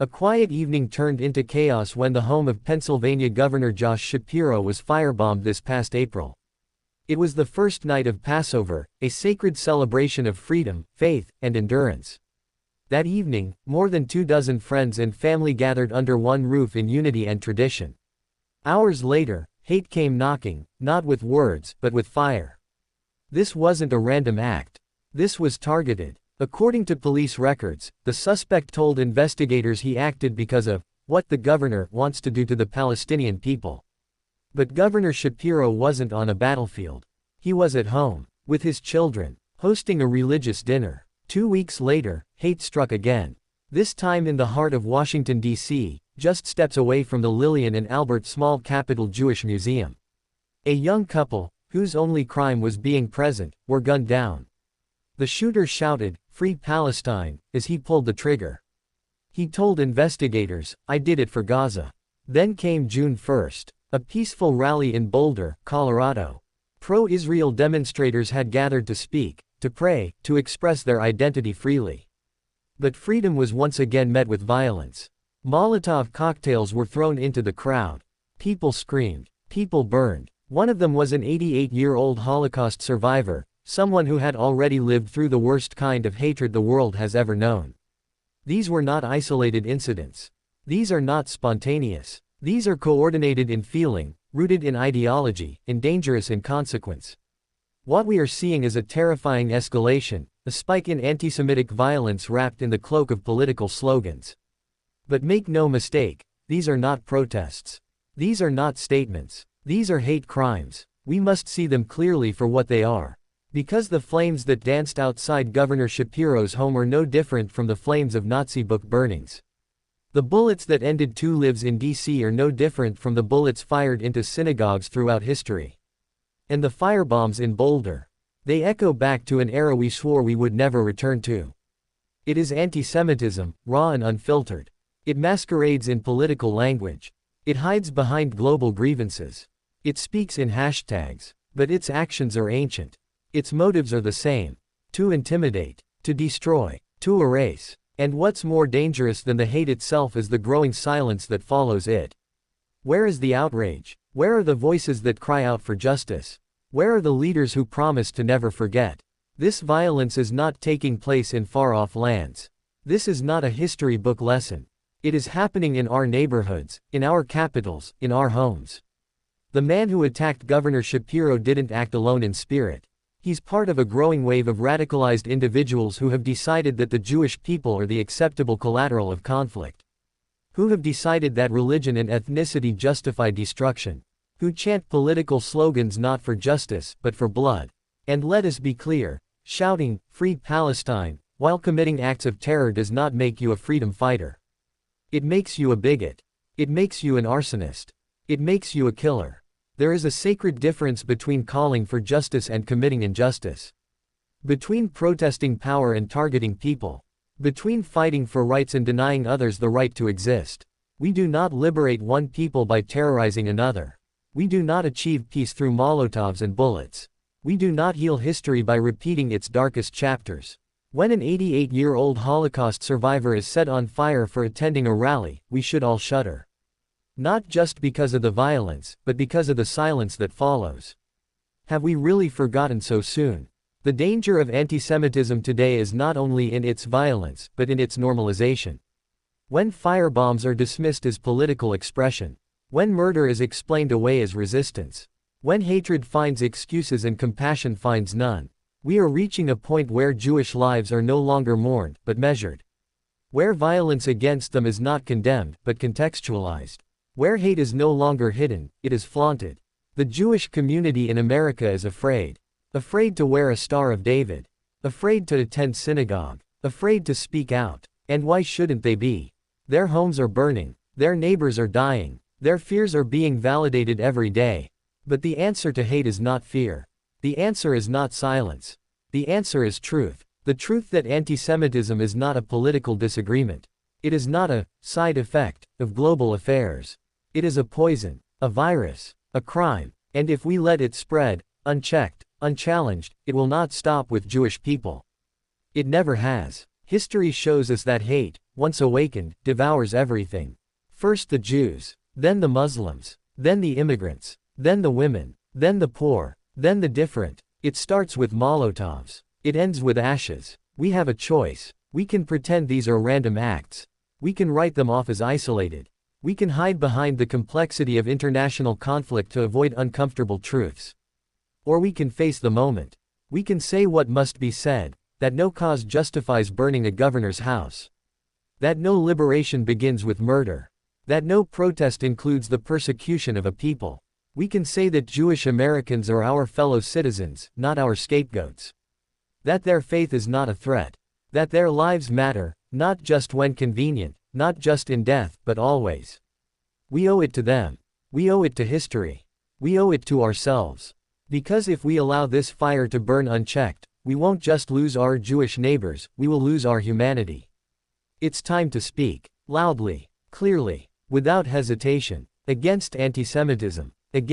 A quiet evening turned into chaos when the home of Pennsylvania Governor Josh Shapiro was firebombed this past April. It was the first night of Passover, a sacred celebration of freedom, faith, and endurance. That evening, more than 24 friends and family gathered under one roof in unity and tradition. Hours later, hate came knocking, not with words, but with fire. This wasn't a random act. This was targeted. According to police records, the suspect told investigators he acted because of what the governor wants to do to the Palestinian people. But Governor Shapiro wasn't on a battlefield. He was at home, with his children, hosting a religious dinner. 2 weeks later, hate struck again. This time in the heart of Washington, D.C., just steps away from the Lillian and Albert Small Capital Jewish Museum. A young couple, whose only crime was being present, were gunned down. The shooter shouted, "Free Palestine," as he pulled the trigger. He told investigators, "I did it for Gaza." Then came June 1st, a peaceful rally in Boulder, Colorado. Pro-Israel demonstrators had gathered to speak, to pray, to express their identity freely. But freedom was once again met with violence. Molotov cocktails were thrown into the crowd. People screamed. People burned. One of them was an 88-year-old Holocaust survivor, someone who had already lived through the worst kind of hatred the world has ever known. These were not isolated incidents. These are not spontaneous. These are coordinated in feeling, rooted in ideology, and dangerous in consequence. What we are seeing is a terrifying escalation, a spike in anti-Semitic violence wrapped in the cloak of political slogans. But make no mistake, these are not protests. These are not statements. These are hate crimes. We must see them clearly for what they are. Because the flames that danced outside Governor Shapiro's home are no different from the flames of Nazi book burnings. The bullets that ended 2 lives in D.C. are no different from the bullets fired into synagogues throughout history. And the firebombs in Boulder. They echo back to an era we swore we would never return to. It is anti-Semitism, raw and unfiltered. It masquerades in political language. It hides behind global grievances. It speaks in hashtags. But its actions are ancient. Its motives are the same. To intimidate. To destroy. To erase. And what's more dangerous than the hate itself is the growing silence that follows it. Where is the outrage? Where are the voices that cry out for justice? Where are the leaders who promise to never forget? This violence is not taking place in far-off lands. This is not a history book lesson. It is happening in our neighborhoods, in our capitals, in our homes. The man who attacked Governor Shapiro didn't act alone in spirit. He's part of a growing wave of radicalized individuals who have decided that the Jewish people are the acceptable collateral of conflict. Who have decided that religion and ethnicity justify destruction. Who chant political slogans not for justice, but for blood. And let us be clear, shouting, "Free Palestine," while committing acts of terror does not make you a freedom fighter. It makes you a bigot. It makes you an arsonist. It makes you a killer. There is a sacred difference between calling for justice and committing injustice. Between protesting power and targeting people. Between fighting for rights and denying others the right to exist. We do not liberate one people by terrorizing another. We do not achieve peace through Molotovs and bullets. We do not heal history by repeating its darkest chapters. When an 88-year-old Holocaust survivor is set on fire for attending a rally, we should all shudder. Not just because of the violence, but because of the silence that follows. Have we really forgotten so soon? The danger of antisemitism today is not only in its violence, but in its normalization. When firebombs are dismissed as political expression. When murder is explained away as resistance. When hatred finds excuses and compassion finds none. We are reaching a point where Jewish lives are no longer mourned, but measured. Where violence against them is not condemned, but contextualized. Where hate is no longer hidden, it is flaunted. The Jewish community in America is afraid. Afraid to wear a Star of David. Afraid to attend synagogue. Afraid to speak out. And why shouldn't they be? Their homes are burning. Their neighbors are dying. Their fears are being validated every day. But the answer to hate is not fear. The answer is not silence. The answer is truth. The truth that antisemitism is not a political disagreement. It is not a side effect of global affairs. It is a poison, a virus, a crime, and if we let it spread, unchecked, unchallenged, it will not stop with Jewish people. It never has. History shows us that hate, once awakened, devours everything. First the Jews, then the Muslims, then the immigrants, then the women, then the poor, then the different. It starts with Molotovs. It ends with ashes. We have a choice. We can pretend these are random acts. We can write them off as isolated. We can hide behind the complexity of international conflict to avoid uncomfortable truths. Or we can face the moment. We can say what must be said, that no cause justifies burning a governor's house. That no liberation begins with murder. That no protest includes the persecution of a people. We can say that Jewish Americans are our fellow citizens, not our scapegoats. That their faith is not a threat. That their lives matter, not just when convenient, not just in death, but always. We owe it to them. We owe it to history. We owe it to ourselves. Because if we allow this fire to burn unchecked, we won't just lose our Jewish neighbors, we will lose our humanity. It's time to speak, loudly, clearly, without hesitation, against antisemitism, against